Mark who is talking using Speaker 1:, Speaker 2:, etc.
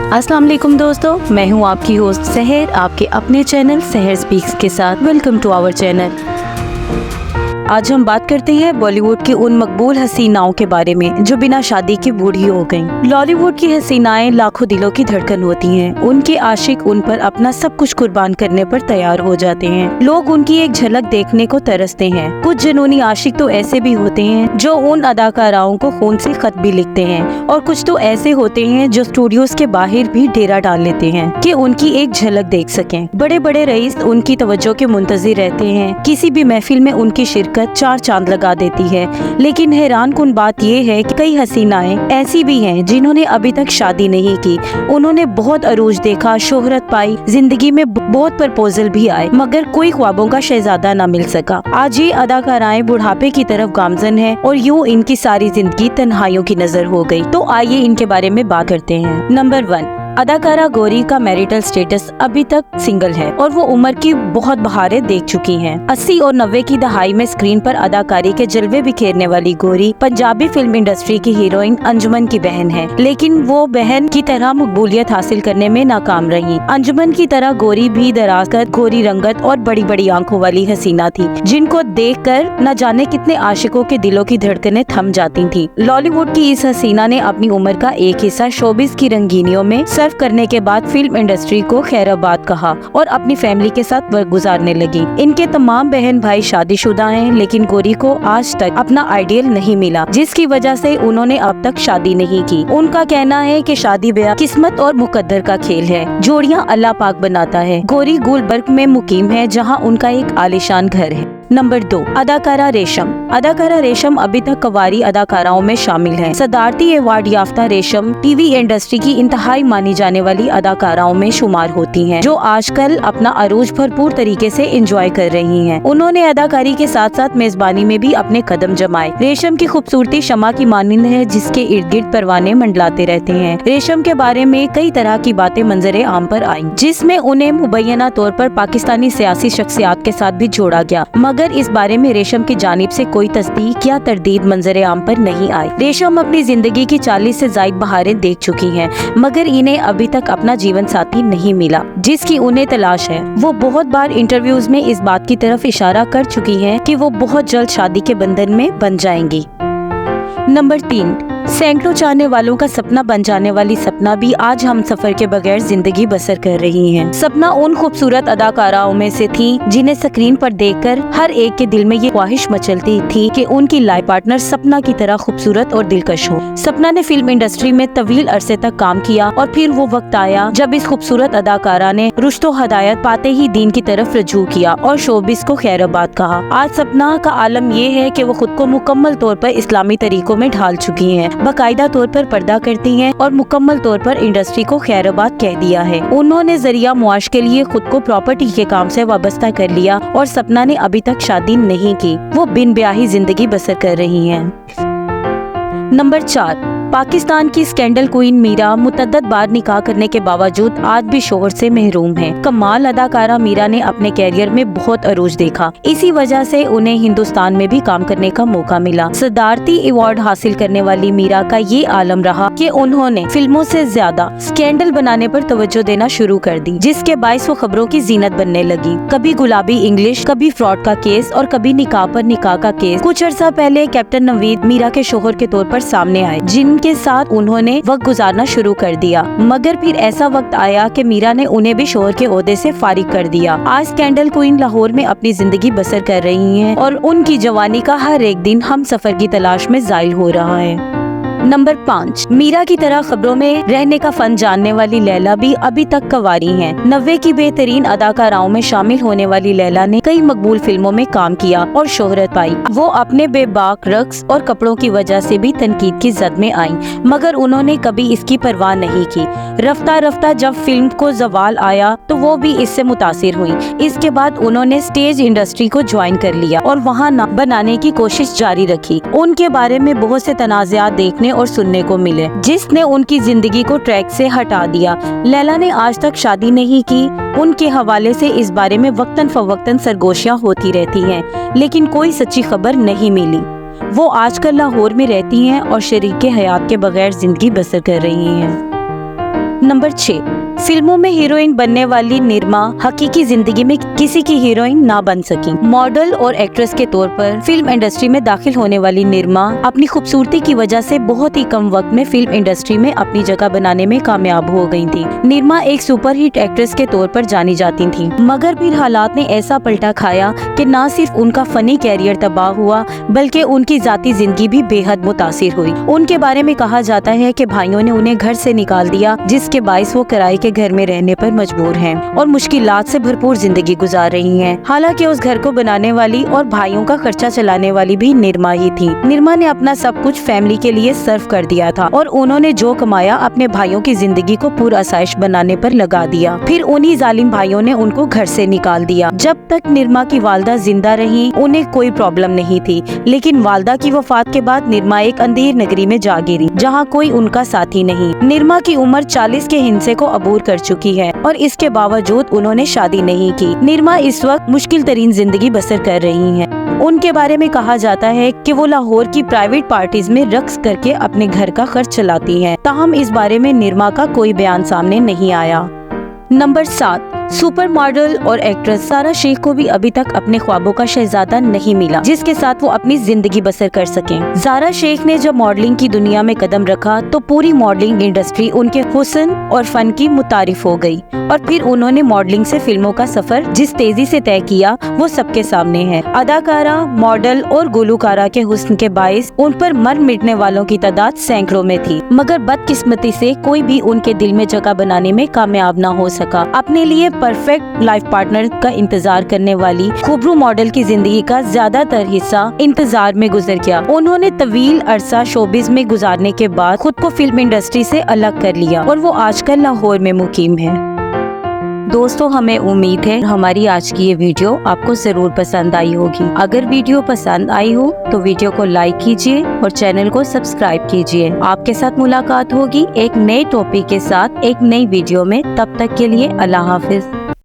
Speaker 1: अस्सलाम वालेकुम दोस्तों, मैं हूं आपकी होस्ट सहर, आपके अपने चैनल सहर स्पीक्स के साथ। Welcome to our channel. आज हम बात करते हैं बॉलीवुड की उन मकबूल हसीनाओं के बारे में जो बिना शादी की बूढ़ी हो गईं। बॉलीवुड की हसीनाएं लाखों दिलों की धड़कन होती हैं। उनके आशिक उन पर अपना सब कुछ कुर्बान करने पर तैयार हो जाते हैं। लोग उनकी एक झलक देखने को तरसते हैं। कुछ जुनूनी आशिक तो ऐसे भी होते हैं जो उन अदाकाराओं को खून से खत भी लिखते हैं, और कुछ तो ऐसे होते हैं जो स्टूडियोज के बाहर भी डेरा डाल लेते हैं कि उनकी एक झलक देख सकें। बड़े बड़े रईस उनकी तवज्जो के मुंतजिर रहते हैं। किसी भी महफिल में उनकी शिरकत चार चांद लगा देती है। लेकिन हैरान कुन बात ये है कि कई हसीनाएं ऐसी भी हैं जिन्होंने अभी तक शादी नहीं की। उन्होंने बहुत अरूज देखा, शोहरत पाई, जिंदगी में बहुत प्रपोजल भी आए, मगर कोई ख्वाबों का शहजादा न मिल सका। आज ये अदाकाराएं बुढ़ापे की तरफ गामजन है और यूँ इनकी सारी जिंदगी तन्हाइयों की नजर हो गई। तो आइए इनके बारे में बात करते हैं। नंबर 1, अदाकारा गौरी का मैरिटल स्टेटस अभी तक सिंगल है और वो उम्र की बहुत बहारें देख चुकी हैं। 80 और 90 की दहाई में स्क्रीन पर अदाकारी के जलवे बिखेरने वाली गौरी पंजाबी फिल्म इंडस्ट्री की हीरोइन अंजुमन की बहन है, लेकिन वो बहन की तरह मकबूलियत हासिल करने में नाकाम रही। अंजुमन की तरह गौरी भी दराकत, गोरी रंगत और बड़ी बड़ी आंखों वाली हसीना थी, जिनको देख कर न जाने कितने आशिकों के दिलों की धड़कनें थम जाती थी। बॉलीवुड की इस हसीना ने अपनी उम्र का एक हिस्सा शोबिस की रंगीनियों में करने के बाद फिल्म इंडस्ट्री को खैराबाद कहा और अपनी फैमिली के साथ वक्त गुजारने लगी। इनके तमाम बहन भाई शादीशुदा हैं, लेकिन गौरी को आज तक अपना आइडियल नहीं मिला, जिसकी वजह से उन्होंने अब तक शादी नहीं की। उनका कहना है कि शादी ब्याह किस्मत और मुकद्दर का खेल है, जोड़ियां अल्लाह पाक बनाता है। गौरी गुलबर्ग में मुकीम है, जहां उनका एक आलीशान घर है। नंबर 2, अदाकारा रेशम। अदाकारा रेशम अभी तक कवारी अदाकाराओं में शामिल है। सदारती अवार्ड याफ्ता रेशम टीवी इंडस्ट्री की इंतहाई मानी जाने वाली अदाकाराओं में शुमार होती हैं, जो आजकल अपना अरूज भरपूर तरीके से एंजॉय कर रही हैं। उन्होंने अदाकारी के साथ साथ मेजबानी में भी अपने कदम जमाए। रेशम की खूबसूरती शमा की मानिंद है, जिसके इर्द गिर्द परवाने मंडलाते रहते हैं। रेशम के बारे में कई तरह की बातें मंजरे आम पर आई, जिसमें उन्हें मुबैना तौर पर पाकिस्तानी सियासी शख्सियात के साथ भी जोड़ा गया, मगर इस बारे में रेशम की जानिब से कोई तस्दीक या तरदीद मंजरे आम पर नहीं आई। रेशम अपनी जिंदगी की 40 से ज्यादा बहारें देख चुकी हैं, मगर इन्हें अभी तक अपना जीवन साथी नहीं मिला जिसकी उन्हें तलाश है। वो बहुत बार इंटरव्यूज में इस बात की तरफ इशारा कर चुकी हैं कि वो बहुत जल्द शादी के बंधन में बन जाएंगी। नंबर 3, सैकड़ों चाहने वालों का सपना बन जाने वाली सपना भी आज हम सफर के बगैर जिंदगी बसर कर रही हैं। सपना उन खूबसूरत अदाकाराओं में से थी जिन्हें स्क्रीन पर देखकर हर एक के दिल में ये ख्वाहिश मचलती थी कि उनकी लाइफ पार्टनर सपना की तरह खूबसूरत और दिलकश हो। सपना ने फिल्म इंडस्ट्री में तवील अरसे तक काम किया और फिर वो वक्त आया जब इस खूबसूरत अदाकारा ने रुश्तो हदायत पाते ही दीन की तरफ रजू किया और शोबिस को खैराबाद कहा। आज सपना का आलम ये है कि वो खुद को मुकम्मल तौर पर इस्लामी तरीकों में ढाल चुकी हैं, बाकायदा तौर पर पर्दा करती हैं और मुकम्मल तौर पर इंडस्ट्री को खैराबाद कह दिया है। उन्होंने जरिया मुआश के लिए खुद को प्रॉपर्टी के काम से वाबस्ता कर लिया और सपना ने अभी तक शादी नहीं की। वो बिन ब्याही जिंदगी बसर कर रही हैं। नंबर 4, पाकिस्तान की स्कैंडल क्वीन मीरा मुतद्दद बार निकाह करने के बावजूद आज भी शोहर से महरूम है। कमाल अदाकारा मीरा ने अपने कैरियर में बहुत अरूज देखा, इसी वजह से उन्हें हिंदुस्तान में भी काम करने का मौका मिला। सदारती अवार्ड हासिल करने वाली मीरा का ये आलम रहा कि उन्होंने फिल्मों से ज्यादा स्कैंडल बनाने पर तवज्जो देना शुरू कर दी, जिसके बायस वो खबरों की जीनत बनने लगी। कभी गुलाबी इंग्लिश, कभी फ्रॉड का केस और कभी निकाह पर निकाह का केस। कुछ अर्सा पहले कैप्टन नवीद मीरा के शोहर के तौर पर सामने आए, जिनके साथ उन्होंने वक्त गुजारना शुरू कर दिया, मगर फिर ऐसा वक्त आया कि मीरा ने उन्हें भी शोहर के ओहदे से फारिग कर दिया। आज स्कैंडल क्वीन लाहौर में अपनी जिंदगी बसर कर रही हैं और उनकी जवानी का हर एक दिन हम सफर की तलाश में जायल हो रहा है। नंबर 5, मीरा की तरह खबरों में रहने का फन जानने वाली लैला भी अभी तक कवारी हैं। 90 की बेहतरीन अदाकाराओं में शामिल होने वाली लैला ने कई मकबूल फिल्मों में काम किया और शोहरत पाई। वो अपने बेबाक रक्स और कपड़ों की वजह से भी तनकीद की जद में आई, मगर उन्होंने कभी इसकी परवाह नहीं की। रफ्ता रफ्ता जब फिल्म को जवाल आया तो वो भी इससे मुतासिर हुई। इसके बाद उन्होंने स्टेज इंडस्ट्री को ज्वाइन कर लिया और वहाँ नाम बनाने की कोशिश जारी रखी। उनके बारे में बहुत से तनाज़ात देखने और सुनने को मिले, जिसने उनकी जिंदगी को ट्रैक से हटा दिया। लैला ने आज तक शादी नहीं की। उनके हवाले से इस बारे में वक्तन फवक्तन सरगोशियां होती रहती हैं, लेकिन कोई सच्ची खबर नहीं मिली। वो आजकल लाहौर में रहती हैं और शरीके हयात के बगैर जिंदगी बसर कर रही हैं। नंबर 6, फिल्मों में हीरोइन बनने वाली निरमा हकीकी जिंदगी में किसी की हीरोइन ना बन सकी। मॉडल और एक्ट्रेस के तौर पर फिल्म इंडस्ट्री में दाखिल होने वाली निरमा अपनी खूबसूरती की वजह से बहुत ही कम वक्त में फिल्म इंडस्ट्री में अपनी जगह बनाने में कामयाब हो गई थी। निरमा एक सुपरहिट एक्ट्रेस के तौर पर जानी जाती थी, मगर फिर हालात ने ऐसा पलटा खाया कि न सिर्फ उनका फनी कैरियर तबाह हुआ बल्कि उनकी जाती जिंदगी भी बेहद मुतासिर हुई। उनके बारे में कहा जाता है कि भाइयों ने उन्हें घर से निकाल दिया, जिसके बाइस वो किराए के घर में रहने पर मजबूर हैं और मुश्किलात से भरपूर जिंदगी गुजार रही हैं। हालांकि उस घर को बनाने वाली और भाइयों का खर्चा चलाने वाली भी निरमा ही थी। निरमा ने अपना सब कुछ फैमिली के लिए सर्व कर दिया था और उन्होंने जो कमाया अपने भाइयों की जिंदगी को पूरा आसाइश बनाने पर लगा दिया। फिर उन्हीं जालिम भाइयों ने उनको घर से निकाल दिया। जब तक निरमा की वालदा जिंदा रही उन्हें कोई प्रॉब्लम नहीं थी, लेकिन वालदा की वफात के बाद निरमा एक अंधेर नगरी में जा गिरी जहाँ कोई उनका साथी नहीं। निरमा की उम्र 40 के हिंसे को अबूर कर चुकी है और इसके बावजूद उन्होंने शादी नहीं की। निरमा इस वक्त मुश्किल तरीन जिंदगी बसर कर रही हैं। उनके बारे में कहा जाता है कि वो लाहौर की प्राइवेट पार्टीज में रक्स करके अपने घर का खर्च चलाती हैं। ताहम इस बारे में निरमा का कोई बयान सामने नहीं आया। नंबर 7, सुपर मॉडल और एक्ट्रेस सारा शेख को भी अभी तक अपने ख्वाबों का शहजादा नहीं मिला जिसके साथ वो अपनी जिंदगी बसर कर सकें। ज़ारा शेख ने जब मॉडलिंग की दुनिया में कदम रखा तो पूरी मॉडलिंग इंडस्ट्री उनके हुस्न और फन की मुतारिफ हो गई और फिर उन्होंने मॉडलिंग से फिल्मों का सफर जिस तेजी से तय किया वो सबके सामने है। अदाकारा, मॉडल और गुलकारा के हुस्न के बाइस उन पर मर मिटने वालों की तादाद सैकड़ों में थी, मगर बदकिस्मती से कोई भी उनके दिल में जगह बनाने में कामयाब न हो सका। अपने लिए परफेक्ट लाइफ पार्टनर का इंतजार करने वाली खूबरू मॉडल की जिंदगी का ज्यादातर हिस्सा इंतजार में गुजर गया। उन्होंने तवील अरसा शोबिज में गुजारने के बाद खुद को फिल्म इंडस्ट्री से अलग कर लिया और वो आजकल लाहौर में मुकीम है। दोस्तों, हमें उम्मीद है हमारी आज की ये वीडियो आपको जरूर पसंद आई होगी। अगर वीडियो पसंद आई हो तो वीडियो को लाइक कीजिए और चैनल को सब्सक्राइब कीजिए। आपके साथ मुलाकात होगी एक नए टॉपिक के साथ एक नई वीडियो में। तब तक के लिए अल्लाह हाफिज।